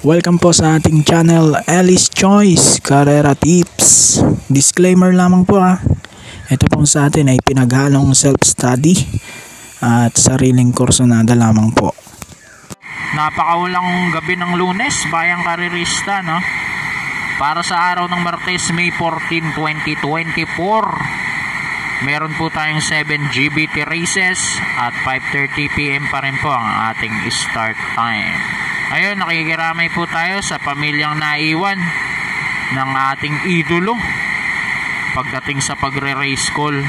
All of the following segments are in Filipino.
Welcome po sa ating channel, Alice Choice Carrera Tips. Disclaimer lamang po Ito pong sa atin ay pinaghalong self-study at sariling kursunada lamang po. Napakaulang gabi ng Lunes, bayang karerista, no? Para sa araw ng Martes, May 14, 2024. Meron po tayong 7 GBT races at 5:30 PM pa rin po ang ating start time. Ayun, nakikiramay po tayo sa pamilyang naiwan ng ating idolo pagdating sa pagre-race call,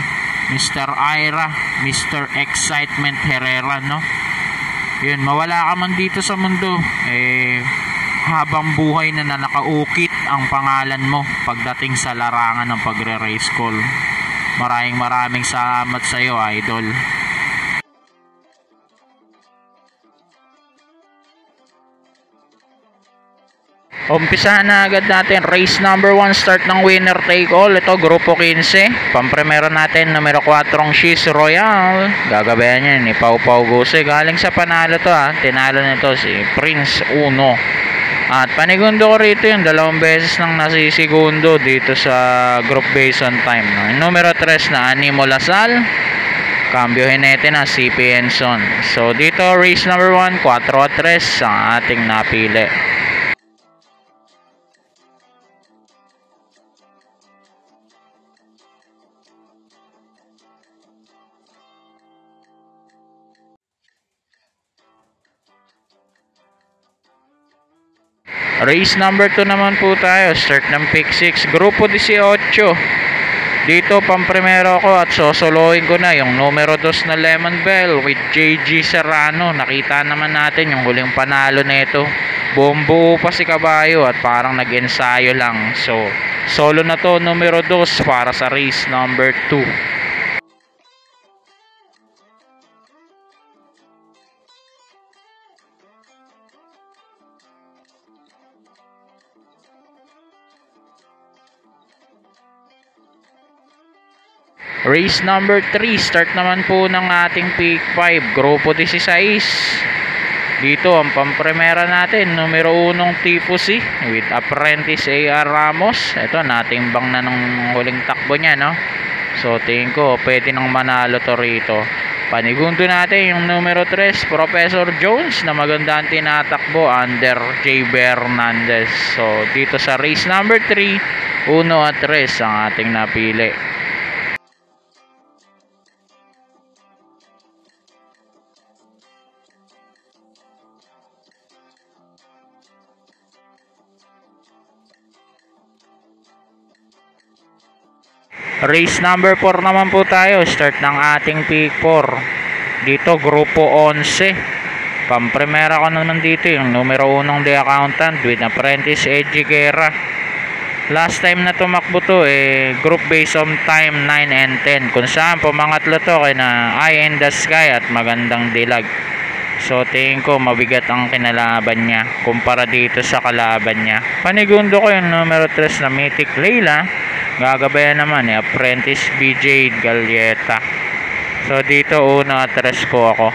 Mr. Ira, Mr. Excitement Herrera, no? Yun, mawala ka man dito sa mundo, habang buhay na nakaukit ang pangalan mo pagdating sa larangan ng pagre-race call. Maraming salamat sa iyo, idol. Umpisahan na agad natin race number 1, start ng winner take all. Ito grupo 15, pampremero natin numero 4 She's Royal. Gagabayan niya ni Pau Pau Guse, galing sa panalo to tinalo nito si Prince Uno. At panigundo ko rito yung 2 beses nang nasisigundo dito sa group based on time, no? Numero 3 na Animo Lasal, cambio hinete na CP Enson. So dito race number 1, 4-3 ang ating napili. Race number 2 naman po tayo, start ng pick 6, grupo 18. Dito pampremero ko at sosolohin ko na yung numero 2 na Lemon Bell with JG Serrano. Nakita naman natin yung huling panalo nito. Buong buo pa si kabayo at parang nag-ensayo lang. So solo na to numero 2 para sa race number 2. Race number 3, start naman po ng ating pick 5, grupo 16. Dito ang pampremera natin, numero 1 Tifosi with apprentice AR Ramos. Ito, natimbang na ng huling takbo niya, no? So tingin ko pwede nang manalo to rito. Panigundo natin yung numero 3 Professor Jones na magandang tinatakbo under J. Hernandez. So dito sa race number 3, 1 at 3 ang ating napili. Race number 4 naman po tayo, start ng ating pick 4. Dito grupo 11. Pampremera ko naman dito yung numero 1 The Accountant with apprentice Edgy Guerra. Last time na tumakbo to group based on time 9 and 10, kung saan pumangatlo to kay na Eye in the Sky at Magandang Dilag. So tingin ko mabigat ang kinalaban niya kumpara dito sa kalaban niya. Panigundo ko yung numero 3 na Mythic Layla. Gagabayan naman apprentice BJ Galieta. So dito 1 at 3 po ako.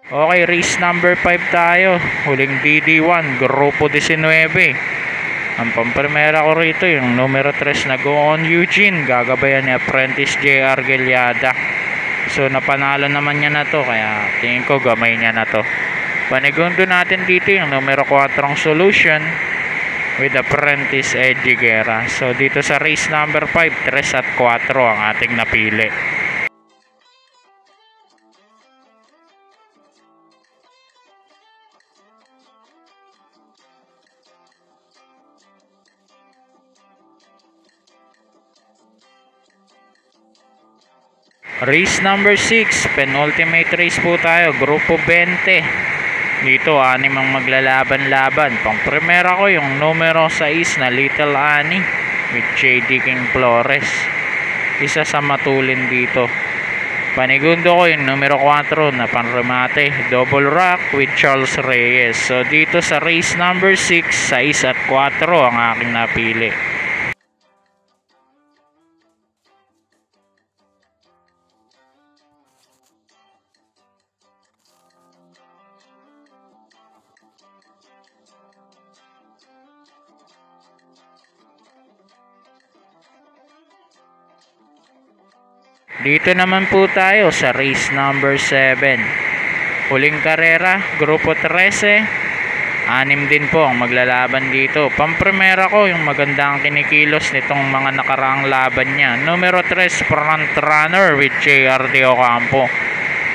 Okay, race number 5 tayo, huling DD1, grupo 19. Ang pampremera ko rito yung numero 3 na Go On Eugene, gagabayan ni apprentice JR Galiada. So napanalo naman niya na to, kaya tingin ko gamay niya na to. Panigundo natin dito yung numero 4 Solution with apprentice Edgy Guerra. So dito sa race number 5, 3 at 4 ang ating napili. Race number 6, penultimate race po tayo, grupo 20. Dito 6 ang maglalaban-laban. Pangpremera ko yung numero 6 na Little Annie with JD King Flores. Isa sa matulin dito. Panigundo ko yung numero 4 na panremate, double rock with Charles Reyes. So dito sa race number 6, 6 at 4 ang aking napili. Dito naman po tayo sa race number 7. Huling karera, grupo 13. 6 din po ang maglalaban dito. Pampremera ko yung magandang kinikilos nitong mga nakaraang laban niya. Numero 3, front runner with JRD Ocampo.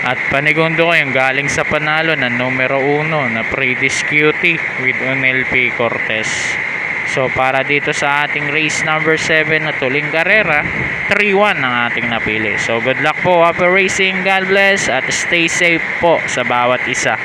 At panigundo ko yung galing sa panalo na numero 1 na Predis Cutie with Onel P. Cortez. So para dito sa ating race number 7 na tuling karera, 3-1 ang ating napili. So good luck po, happy racing, God bless, at stay safe po sa bawat isa.